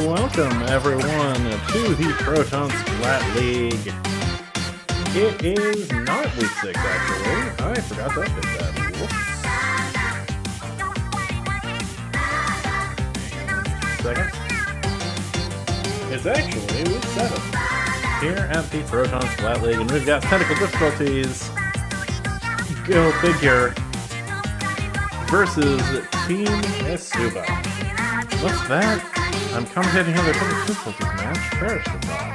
Welcome everyone to the Proton Splat League. It is not week 6 actually. I forgot to update that. Whoops. Second. It's actually week 7 here at the Proton Splat League, and we've got Tentacle difficulties. Go figure. Versus Team ESUBA. What's that? I'm commentating on their Tentacle difficulties match. Perish the thought.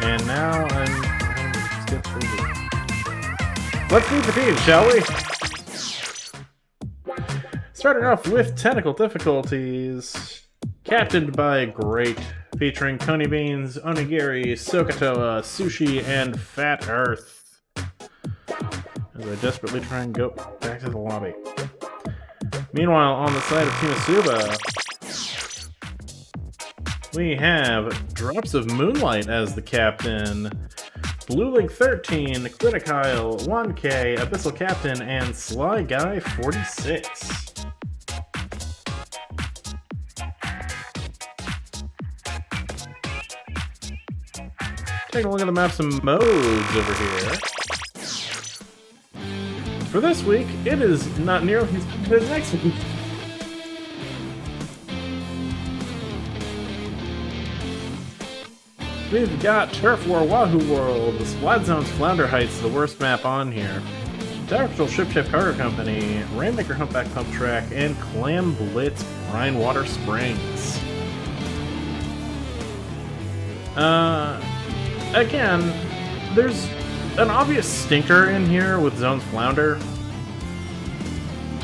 And now I'm going to skip through. Let's meet the team, shall we? Starting off with Tentacle difficulties. Captained by Great, featuring Coney Beans, Onigiri, Sokatoa, Sushi, and Fat Earth. As I desperately try and go back to the lobby. Meanwhile, on the side of Team ESUBA, we have Drops of Moonlight as the captain, Blue League 13, Clinicile 1K, Abyssal Captain, and Sly Guy 46. Take a look at the maps and modes over here. For this week, it is not nearly as good as next week. We've got Turf War Wahoo World, the Splat Zone's Flounder Heights, the worst map on here, Tower Patrol Ship Shape Cargo Company, Rainmaker Humpback Pump Track, and Clam Blitz Brine Water Springs. Again, there's an obvious stinker in here with Zone's Flounder.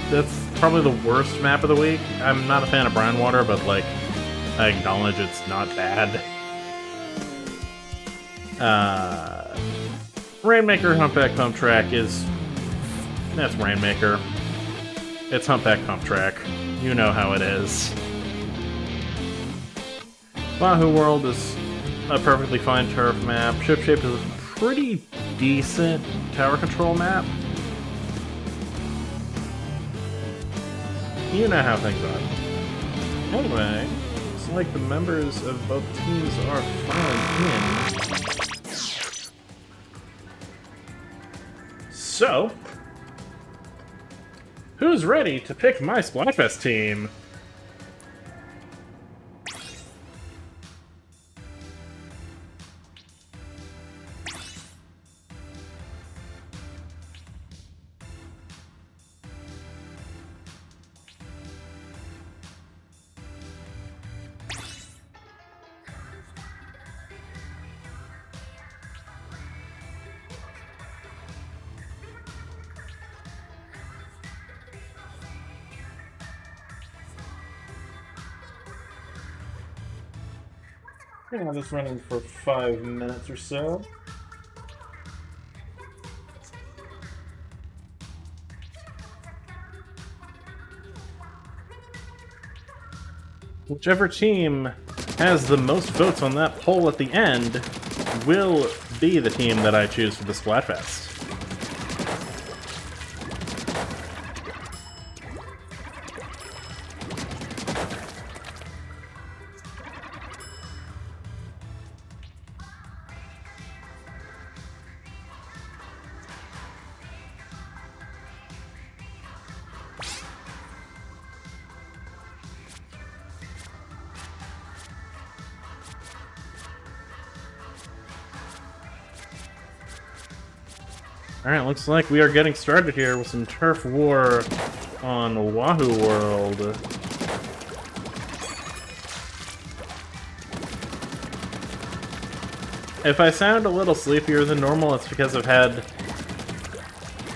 That's probably the worst map of the week. I'm not a fan of Brine Water, but like, I acknowledge it's not bad. Rainmaker Humpback Pump Track that's Rainmaker. It's Humpback Pump Track. You know how it is. Wahoo World is a perfectly fine turf map. Ship Shape is a pretty decent tower control map. You know how things are. Anyway, it's like the members of both teams are filing in. So, who's ready to pick my Splatfest team? We're gonna have this running for 5 minutes or so. Whichever team has the most votes on that poll at the end will be the team that I choose for the Splatfest. Alright, looks like we are getting started here with some Turf War on Wahoo World. If I sound a little sleepier than normal, it's because I've had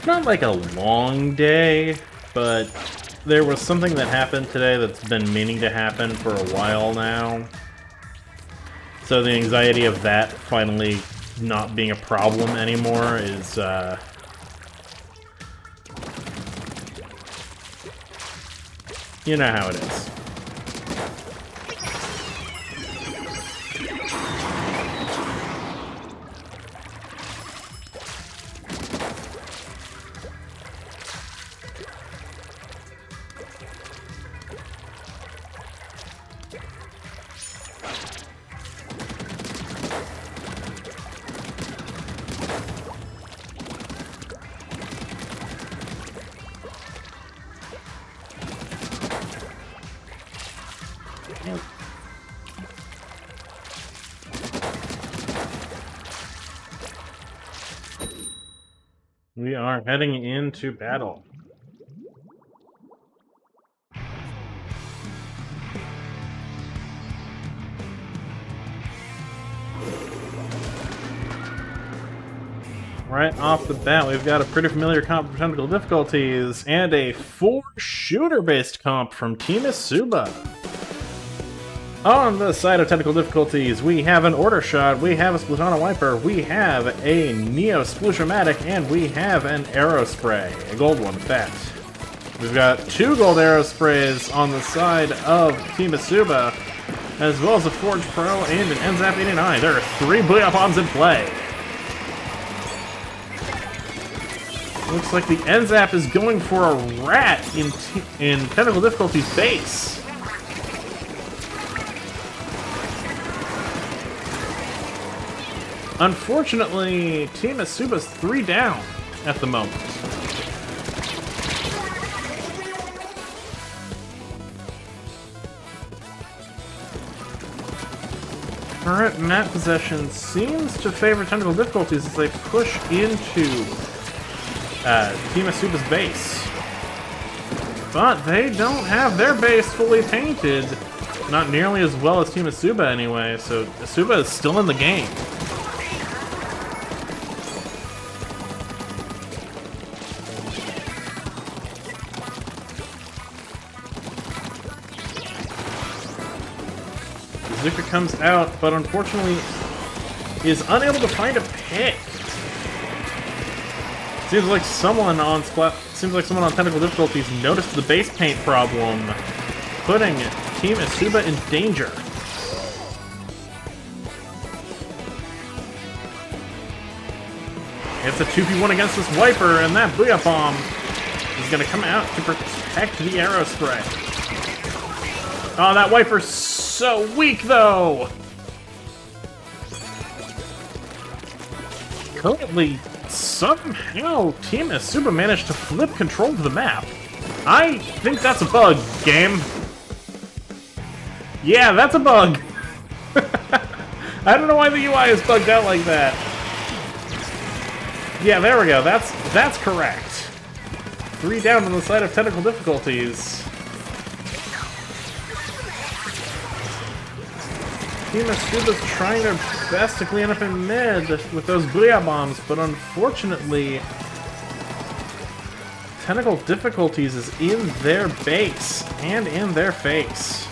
not like a long day, but there was something that happened today that's been meaning to happen for a while now. So the anxiety of that finally not being a problem anymore is, you know how it is. We are heading into battle. Right off the bat, we've got a pretty familiar comp for technical difficulties, and a 4-shooter-based comp from Team ESUBA. On the side of technical difficulties, we have an Order Shot, we have a Splat Wiper, we have a Neo Splush-O-Matic, and we have an Arrow Spray, a gold one at that. We've got 2 gold Arrow Sprays on the side of Team ESUBA, as well as a Forge Pro and an NZAP 89. There are 3 Booyah Bombs in play. Looks like the NZAP is going for a rat in technical difficulties base. Unfortunately, Team ESUBA's 3 down at the moment. Current map possession seems to favor technical difficulties as they push into Team ESUBA's base. But they don't have their base fully painted. Not nearly as well as Team ESUBA anyway, so ESUBA is still in the game. Zuka comes out, but unfortunately is unable to find a pick. Seems like someone on technical difficulties noticed the base paint problem, putting Team ESUBA in danger. It's a 2v1 against this Wiper, and that Booyah Bomb is going to come out to protect the Arrow Spray. Oh, that Wiper's so weak, though! Currently, somehow, Team ESUBA managed to flip control of the map. I think that's a bug, game. Yeah, that's a bug! I don't know why the UI is bugged out like that. Yeah, there we go. That's correct. 3 down on the side of technical difficulties. Team ESUBA's trying their best to clean up in mid with those Booyah Bombs, but unfortunately, technical difficulties is in their base and in their face.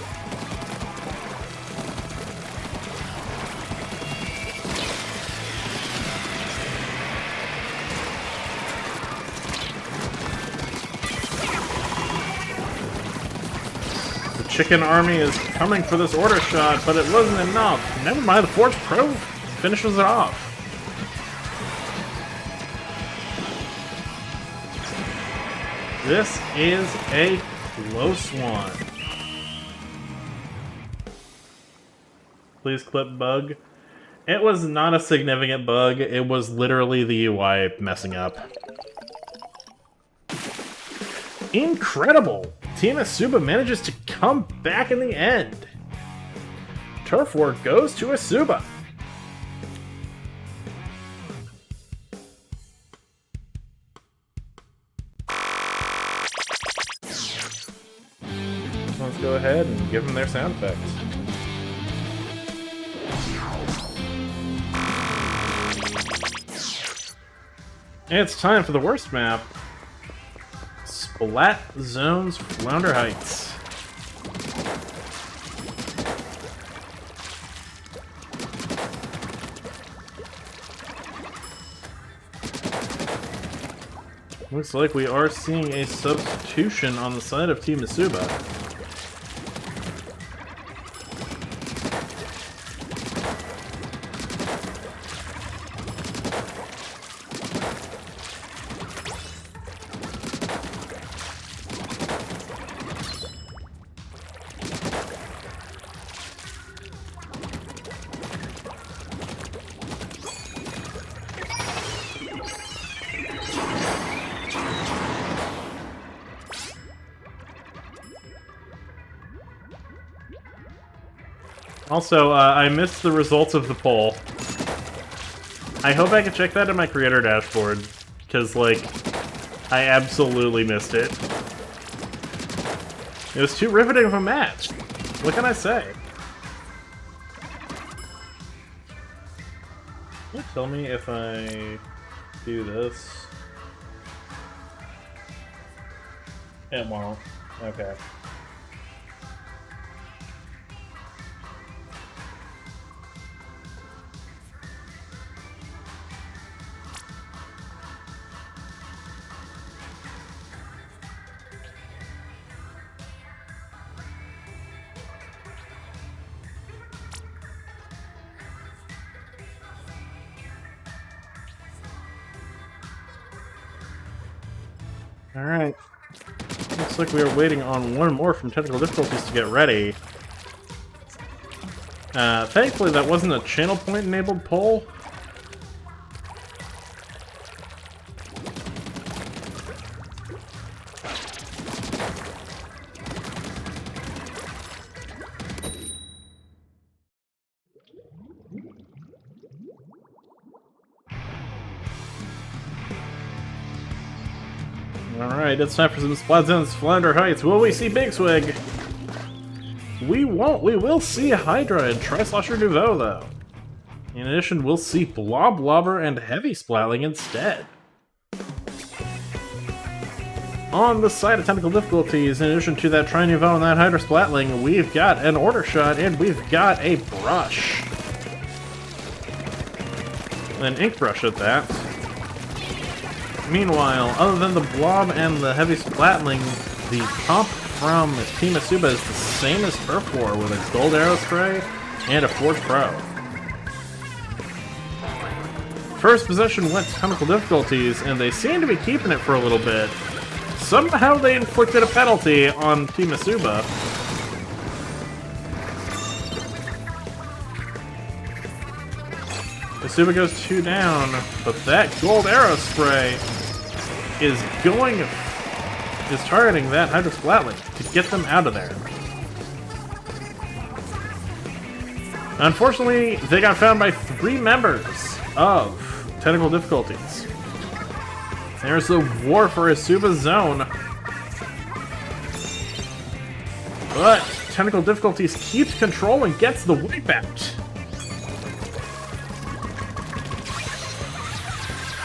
Chicken Army is coming for this Order Shot, but it wasn't enough. Never mind, the Forge Pro finishes it off. This is a close one. Please clip bug. It was not a significant bug, it was literally the UI messing up. Incredible! Team ESUBA manages to come back in the end. Turf War goes to ESUBA. Let's go ahead and give them their sound effects. It's time for the worst map. Splat Zones Flounder Heights. Looks like we are seeing a substitution on the side of Team ESUBA. Also, I missed the results of the poll. I hope I can check that in my creator dashboard. because, like, I absolutely missed it. It was too riveting of a match. What can I say? Can you tell me if I do this? It won't. Okay. Alright. Looks like we are waiting on one more from Technical Difficulties to get ready. Thankfully that wasn't a channel point enabled poll. Alright, it's time for some Splat Zones, Flounder Heights. Will we see Big Swig? We won't. We will see Hydra and Tri-Slosher Nouveau, though. In addition, we'll see Blob Blobber and Heavy Splatling instead. On the side of Tentacle Difficulties, in addition to that Tri-Nouveau and that Hydra Splatling, we've got an Order Shot and we've got a Brush. An Ink Brush at that. Meanwhile, other than the Blob and the Heavy Splatling, the comp from Team ESUBA is the same as Turf War, with a Gold Arrow Spray and a Forge Pro. First possession went to Tentacle Difficulties, and they seem to be keeping it for a little bit. Somehow they inflicted a penalty on Team ESUBA. ESUBA goes 2 down, but that Gold Arrow Spray is targeting that Hydra Splatling to get them out of there. Unfortunately, they got found by 3 members of Technical Difficulties. There's a war for ESUBA's zone. But Technical Difficulties keeps control and gets the wipeout.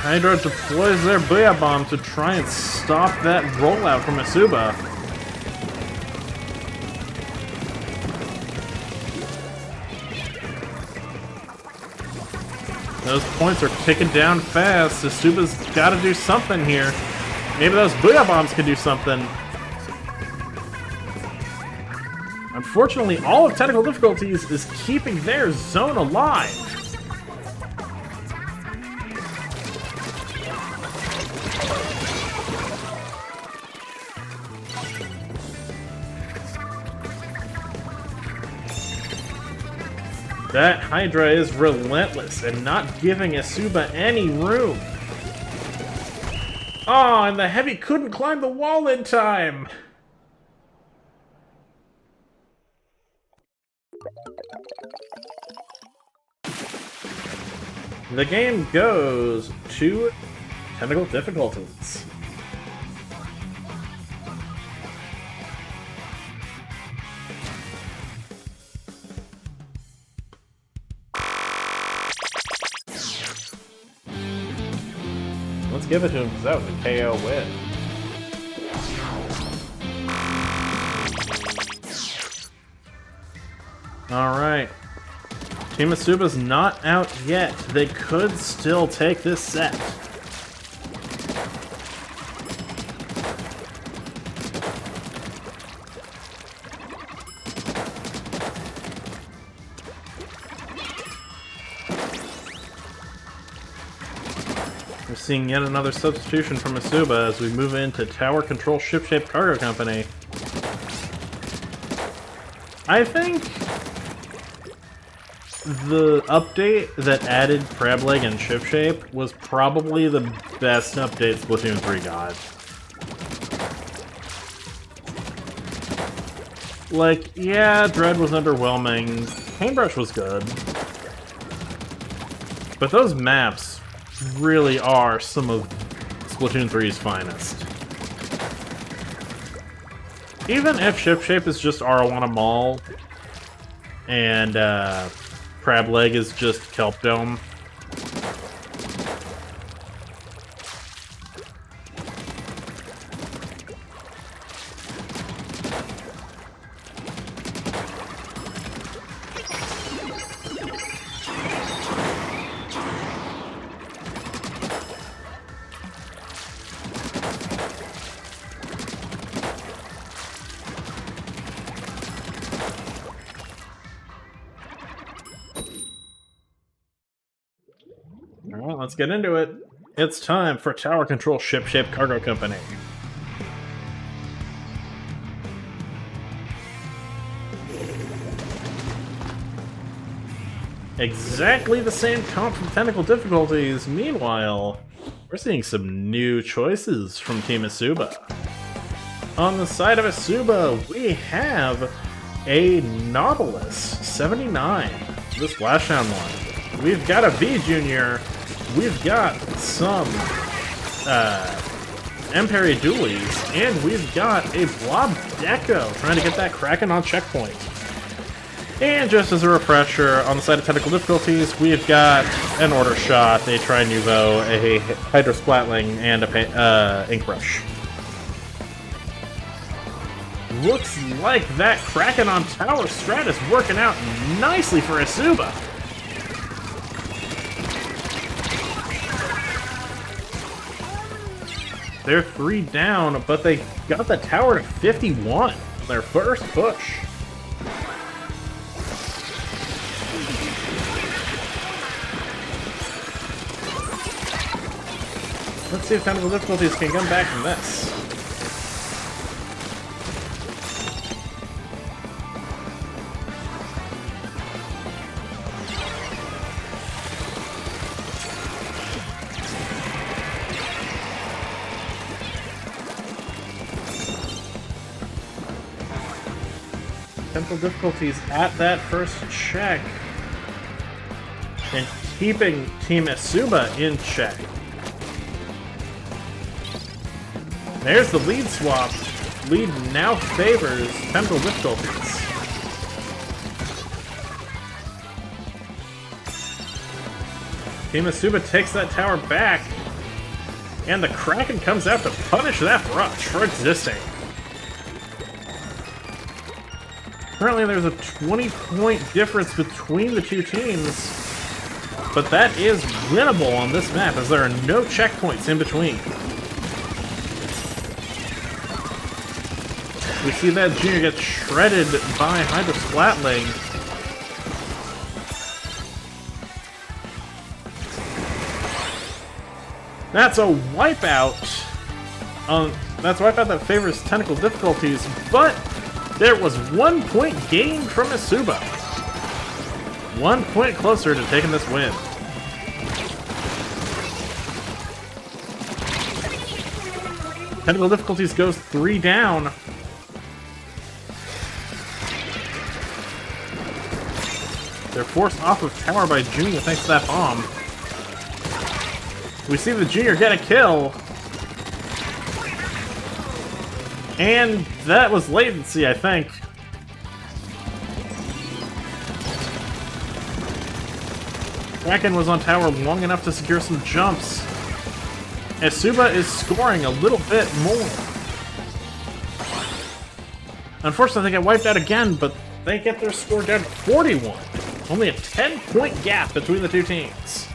Hydra deploys their Booyah Bomb to try and stop that rollout from ESUBA. Those points are ticking down fast. ESUBA's got to do something here. Maybe those Booyah Bombs can do something. Unfortunately, all of Technical Difficulties is keeping their zone alive. That Hydra is relentless and not giving ESUBA any room. Oh, and the Heavy couldn't climb the wall in time! The game goes to Technical Difficulties. Let's give it to him because that was a KO win. Alright. Team ESUBA's not out yet. They could still take this set. We're seeing yet another substitution from ESUBA as we move into Tower Control Ship-Shaped Cargo Company. I think the update that added Crab Leg and Ship Shape was probably the best update Splatoon 3 got. Like, yeah, Dread was underwhelming, Paintbrush was good, but those maps really are some of Splatoon 3's finest. Even if Ship Shape is just Arowana Mall, and Crab Leg is just Kelp Dome. Alright, let's get into it. It's time for Tower Control Ship Shape Cargo Company. Exactly the same comp from Tentacle difficulties. Meanwhile, we're seeing some new choices from Team ESUBA. On the side of ESUBA, we have a Nautilus 79, the Splashdown one. We've got a V Junior. We've got some Emperi Dualies, and we've got a Blob Deco trying to get that Kraken on checkpoint. And just as a refresher, on the side of technical difficulties, we've got an Order Shot, a Tri-Nuvo, a Hydro Splatling, and a Ink Rush. Looks like that Kraken on Tower strat is working out nicely for ESUBA. They're 3 down, but they got the tower to 51 on their first push. Let's see if technical difficulties can come back from this. Technical difficulties at that first check. And keeping Team ESUBA in check. There's the lead swap. Lead now favors technical difficulties. Team ESUBA takes that tower back. And the Kraken comes out to punish that rush for existing. Currently there's a 20-point difference between the two teams, but that is winnable on this map as there are no checkpoints in between. We see that Junior gets shredded by Hydro Splatling. That's a wipeout. That's a wipeout that favors technical difficulties, but there was 1 point gained from ESUBA. 1 point closer to taking this win. Technical difficulties goes 3 down. They're forced off of tower by Junior thanks to that bomb. We see the Junior get a kill. And that was latency, I think. Kraken was on tower long enough to secure some jumps. ESUBA is scoring a little bit more. Unfortunately, they get wiped out again, but they get their score down to 41. Only a 10-point gap between the two teams.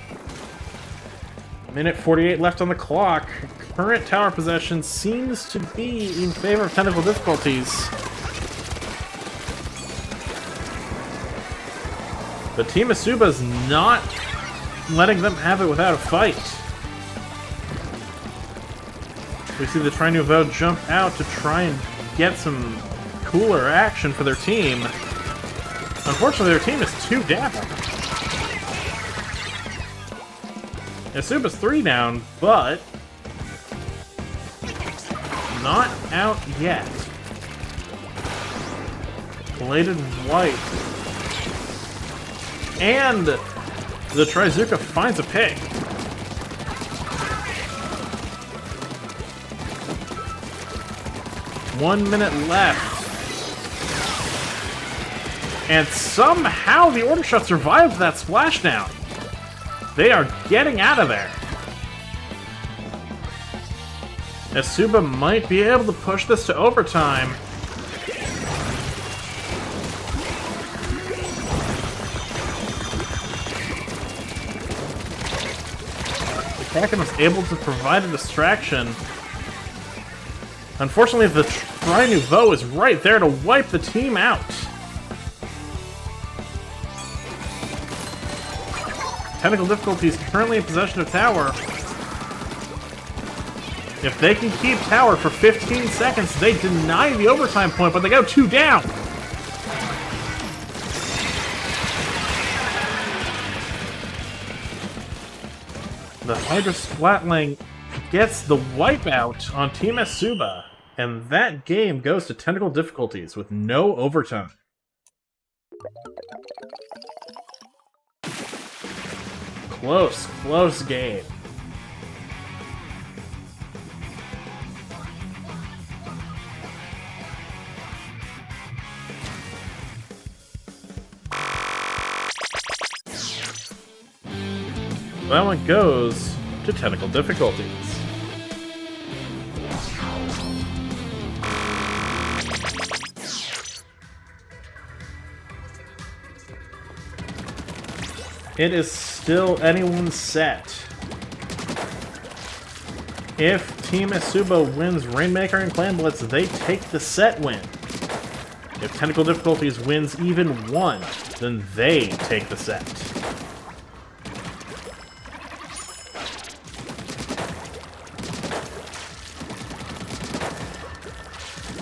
Minute 48 left on the clock. Current tower possession seems to be in favor of technical difficulties. But Team ESUBA's not letting them have it without a fight. We see the Tri-Nuvo jump out to try and get some cooler action for their team. Unfortunately, their team is 2 down. ESUBA's 3 down, but not out yet. Bladed White. And the Trizuka finds a pick. 1 minute left. And somehow the Order Shot survived that splashdown. They are getting out of there. ESUBA might be able to push this to overtime. The Kraken was able to provide a distraction. Unfortunately, the Tri Nouveau is right there to wipe the team out. Tentacle Difficulties currently in possession of Tower. If they can keep Tower for 15 seconds, they deny the overtime point, but they go 2 down. The Hydra Splatling gets the wipeout on Team ESUBA, and that game goes to Tentacle Difficulties with no overtime. Close game. That one goes to Tentacle Difficulties. It is still anyone's set. If Team ESUBA wins Rainmaker and Clan Blitz, they take the set win. If Tentacle Difficulties wins even one, then they take the set.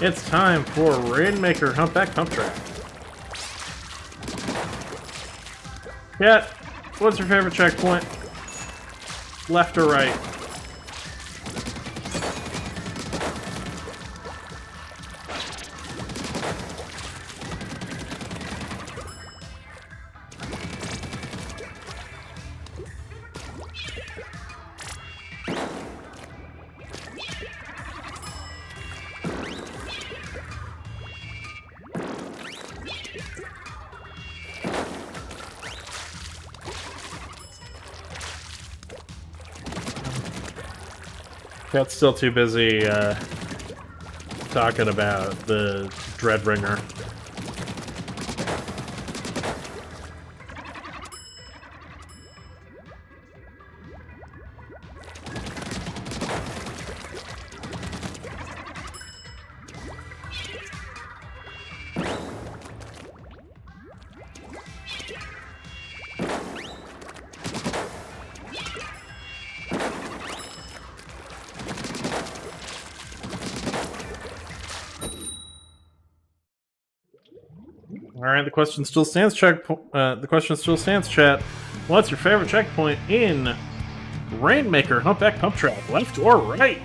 It's time for Rainmaker Humpback Pump Track. Yeah, what's your favorite checkpoint? Left or right? Cat's still too busy talking about the Dreadbringer. Alright, the question still stands, chat. What's your favorite checkpoint in Rainmaker Humpback Pump Track? Left or right?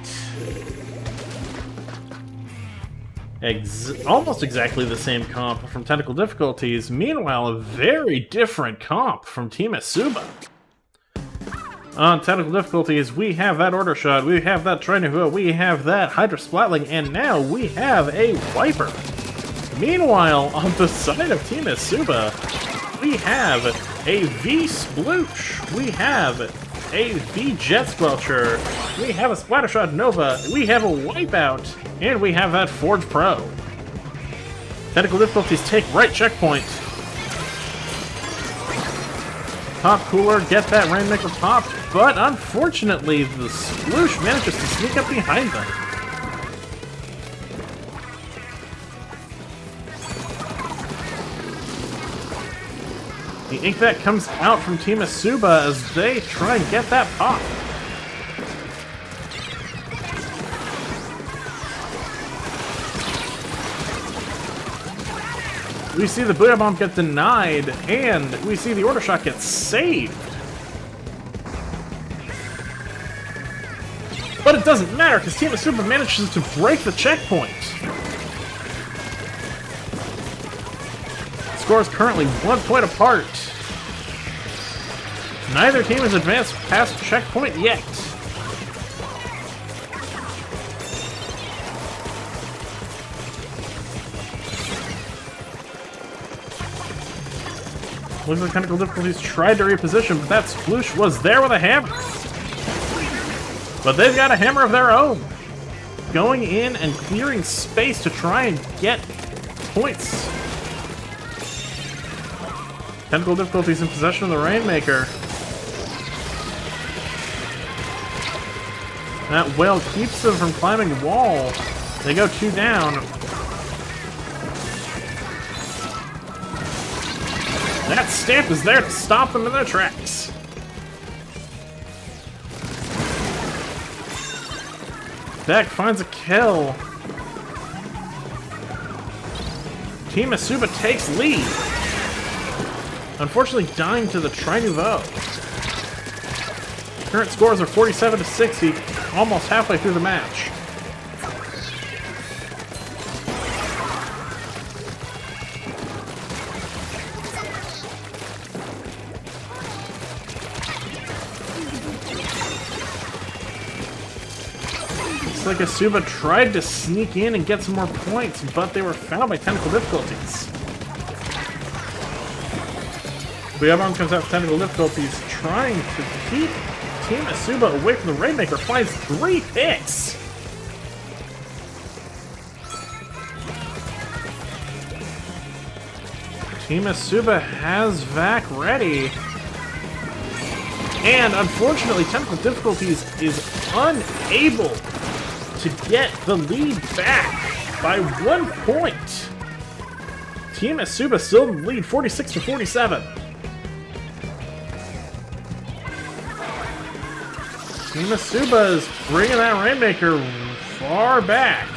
Almost exactly the same comp from Tentacle Difficulties. Meanwhile, a very different comp from Team ESUBA. On Tentacle Difficulties, we have that Order Shot, we have that Tri Nouveau, we have that Hydra Splatling, and now we have a Wiper. Meanwhile, on the side of Team ESUBA, we have a V-Sploosh, we have a V-Jet Squelcher, we have a Splattershot Nova, we have a Wipeout, and we have that Forge Pro. Tentacle Difficulties take right checkpoint. Pop Cooler, get that Rainmaker popped, but unfortunately the Sploosh manages to sneak up behind them. The ink that comes out from Team ESUBA as they try and get that pop. We see the Booyah Bomb get denied, and we see the Order Shot get saved. But it doesn't matter, because Team ESUBA manages to break the checkpoint. Score is currently 1 point apart. Neither team has advanced past checkpoint yet. Looks like Tentacle Difficulties tried to reposition, but that sploosh was there with a hammer. But they've got a hammer of their own. Going in and clearing space to try and get points. Tentacle Difficulties in possession of the Rainmaker. That well keeps them from climbing the wall. They go 2 down. That stamp is there to stop them in their tracks. Deck finds a kill. Team ESUBA takes lead. Unfortunately, dying to the Tri Nouveau. Current scores are 47 to 60, almost halfway through the match. Looks like ESUBA tried to sneak in and get some more points, but they were found by Tentacle Difficulties. Booyah comes out with Tentacle Difficulties, trying to keep Team ESUBA away from the Rainmaker, finds 3 picks! Team ESUBA has Vac ready. And unfortunately, Tentacle Difficulties is unable to get the lead back by 1 point. Team ESUBA still in the lead, 46 to 47. Team ESUBA is bringing that Rainmaker far back.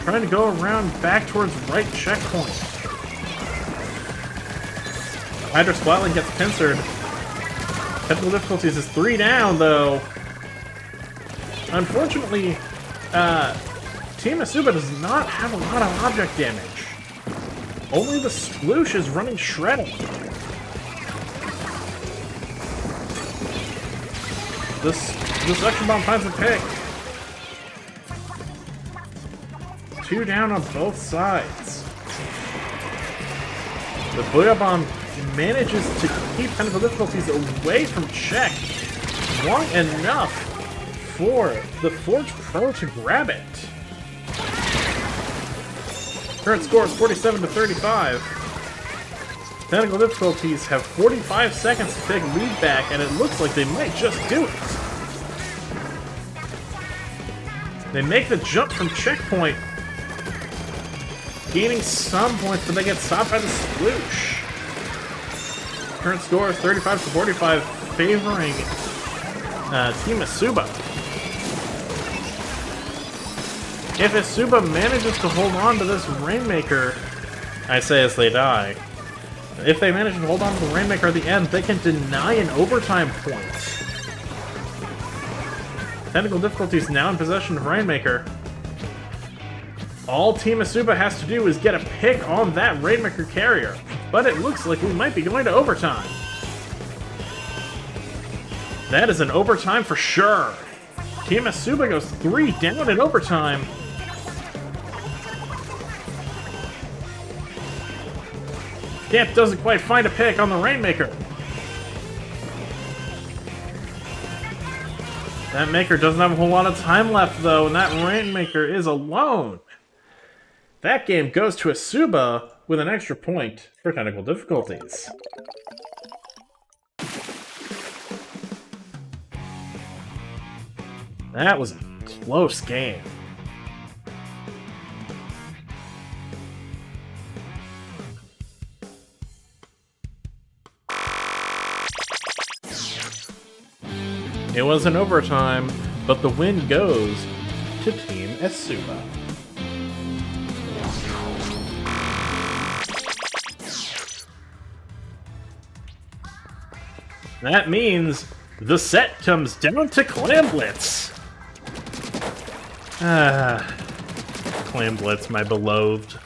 Trying to go around back towards right checkpoint. Hydra Splatling gets pincered. Technical Difficulties is 3 down, though. Unfortunately, Team ESUBA does not have a lot of object damage. Only the sploosh is running shredded. This Electro Bomb finds a pick. 2 down on both sides. The Booyah Bomb manages to keep Tentacle Difficulties away from check long enough for the Forge Pro to grab it. Current score is 47 to 35. Tentacle Difficulties have 45 seconds to take lead back, and it looks like they might just do it. They make the jump from checkpoint, gaining some points, but they get stopped by the sploosh. Current score is 35 to 45, favoring Team ESUBA. If ESUBA manages to hold on to this Rainmaker, I say as they die, if they manage to hold on to the Rainmaker at the end, they can deny an overtime point. Tentacle Difficulties now in possession of Rainmaker. All Team ESUBA has to do is get a pick on that Rainmaker carrier, but it looks like we might be going to overtime. That is an overtime for sure. Team ESUBA goes 3 down in overtime. Camp doesn't quite find a pick on the Rainmaker. That Maker doesn't have a whole lot of time left, though, and that Rainmaker is alone. That game goes to ESUBA with an extra point for Technical Difficulties. That was a close game. It was an overtime, but the win goes to Team ESUBA. That means the set comes down to Clam Blitz. Clam Blitz, my beloved.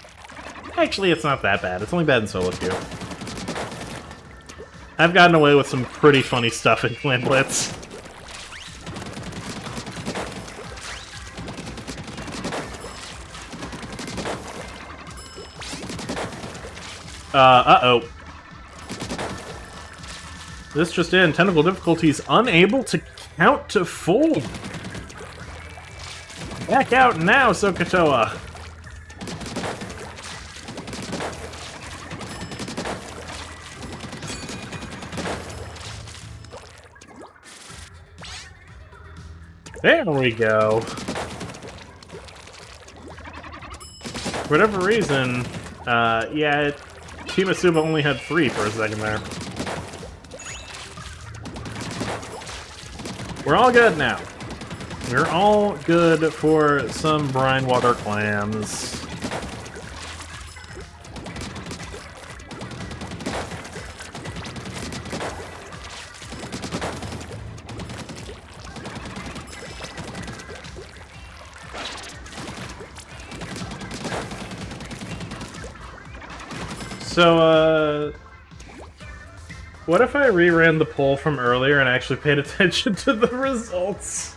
Actually, it's not that bad. It's only bad in solo queue. I've gotten away with some pretty funny stuff in Clam Blitz. Uh-oh. This just in, Tentacle difficulties unable to count to full. Back out now, Sokotoa. There we go. For whatever reason, yeah, Team ESUBA only had 3 for a second there. We're all good now. We're all good for some brine water clams. So, what if I reran the poll from earlier and actually paid attention to the results?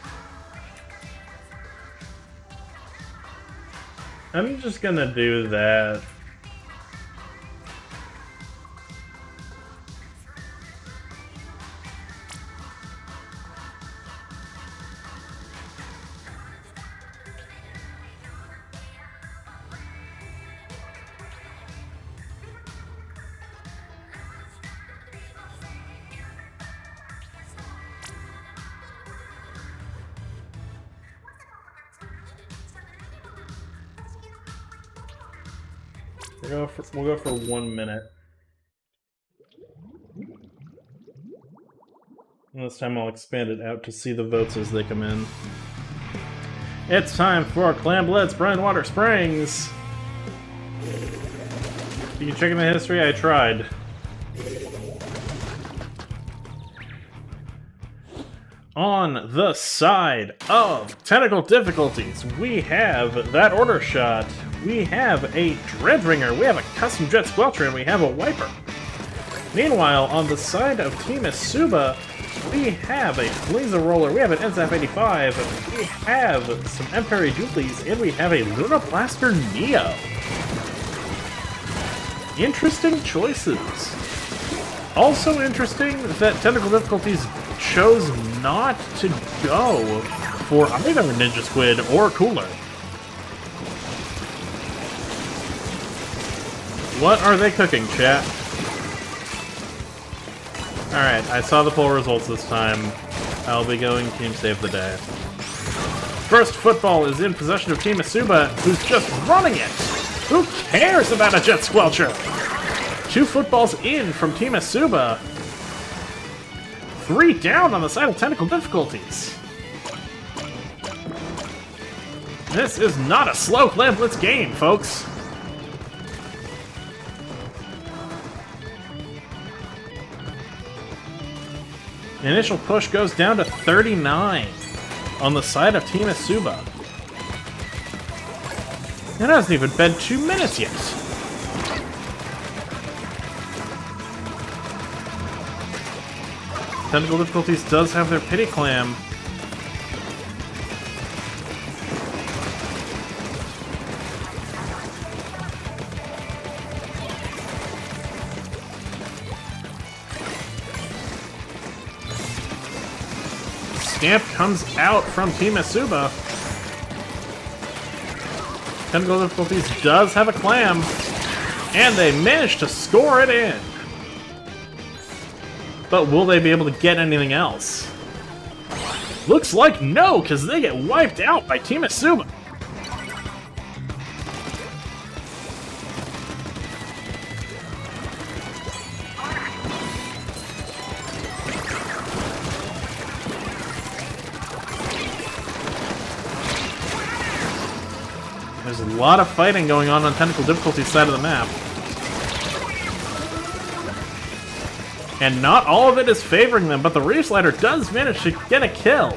I'm just gonna do that. We'll go for 1 minute. And this time I'll expand it out to see the votes as they come in. It's time for Clam Blitz Brine Water Springs! You can check in the history, I tried. On the side of Tentacle difficulties, we have that Order Shot. We have a Dreadringer, we have a Custom Jet Squelcher, and we have a Wiper. Meanwhile, on the side of Team ESUBA, we have a Laser Roller, we have an NZAP 85, we have some Empire Duplies, and we have a Luna Blaster Neo. Interesting choices. Also interesting that Tentacle difficulties chose not to go for either Ninja Squid or Cooler. What are they cooking, chat? Alright, I saw the poll results this time. I'll be going Team Save the Day. First football is in possession of Team ESUBA, who's just running it! Who cares about a Jet Squelcher? 2 footballs in from Team ESUBA. 3 down on the side of Tentacle difficulties. This is not a slow Clam Blitz game, folks. The initial push goes down to 39 on the side of Team ESUBA. It hasn't even been 2 minutes yet. Tentacle difficulties does have their Pity Clam. Stamp comes out from Team ESUBA. Tentacle difficulties does have a clam, and they managed to score it in. But will they be able to get anything else? Looks like no, because they get wiped out by Team ESUBA. There's a lot of fighting going on Tentacle difficulty side of the map. And not all of it is favoring them, but the Reef Slider does manage to get a kill.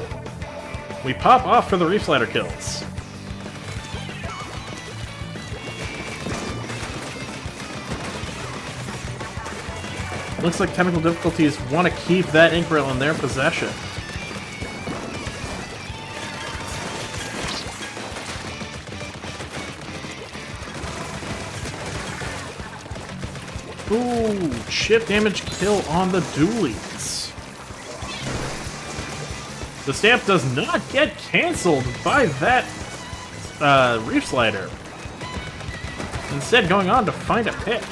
We pop off for the Reef Slider kills. Looks like Tentacle difficulties want to keep that Ink Rail in their possession. Ooh, chip damage kill on the dualies. The stamp does not get cancelled by that Reef Slider. Instead, going on to find a pick.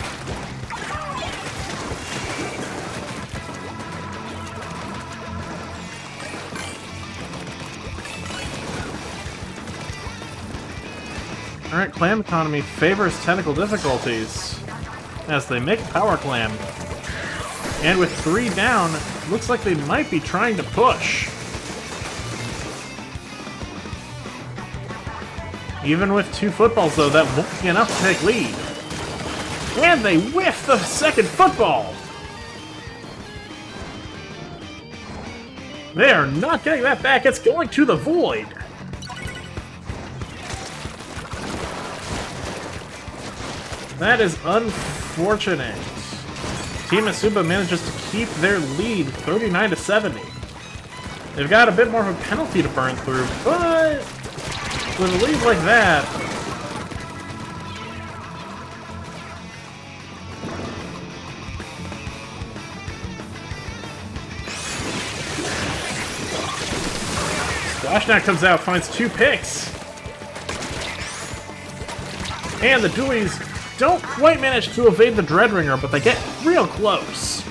Alright, Clam Economy favors Tentacle difficulties as they make Power Clam. And with 3 down, looks like they might be trying to push. Even with 2 footballs, though, that won't be enough to take lead. And they whiff the second football! They are not getting that back, it's going to the void! That is unfortunate. Team ESUBA manages to keep their lead 39-70. They've got a bit more of a penalty to burn through, but with a lead like that, Splashknight comes out, finds 2 picks. And the Dualies don't quite manage to evade the Dreadringer, but they get real close.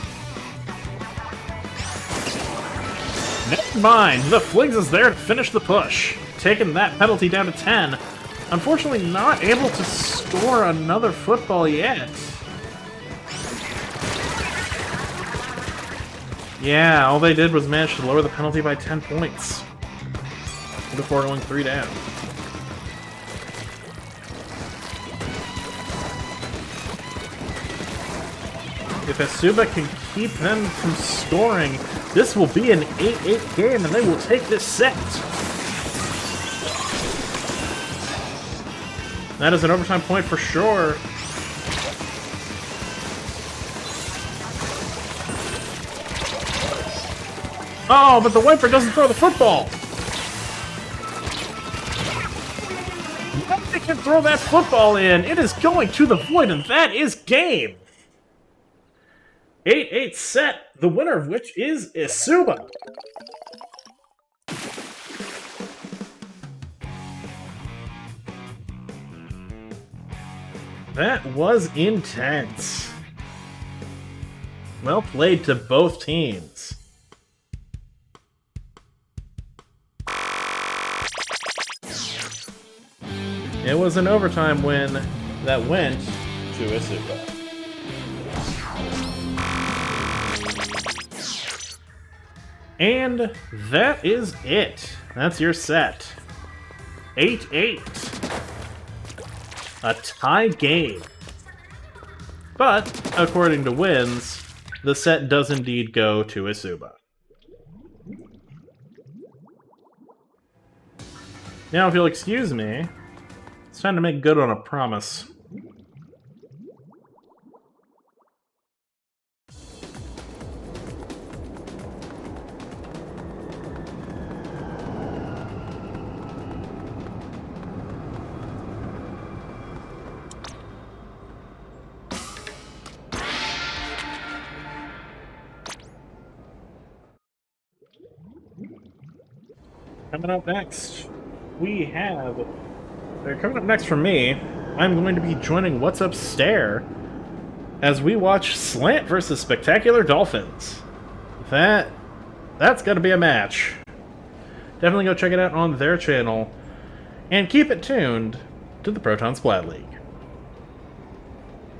Never mind, the Flings is there to finish the push, taking that penalty down to 10. Unfortunately, not able to score another football yet. Yeah, all they did was manage to lower the penalty by 10 points before going 3 down. If ESUBA can keep them from scoring, this will be an 8-8 game, and they will take this set. That is an overtime point for sure. Oh, but the Wiper doesn't throw the football! If they can throw that football in, it is going to the void, and that is game! 8-8 set, the winner of which is ESUBA. That was intense. Well played to both teams. It was an overtime win that went to ESUBA. And that is it. That's your set. 8-8. A tie game. But, according to wins, the set does indeed go to ESUBA. Now, if you'll excuse me, it's time to make good on a promise. Coming up next, we have... coming up next for me, I'm going to be joining What's Up Stare as we watch Slant versus Spectacular Dolphins. That's going to be a match. Definitely go check it out on their channel, and keep it tuned to the Proton Splat League.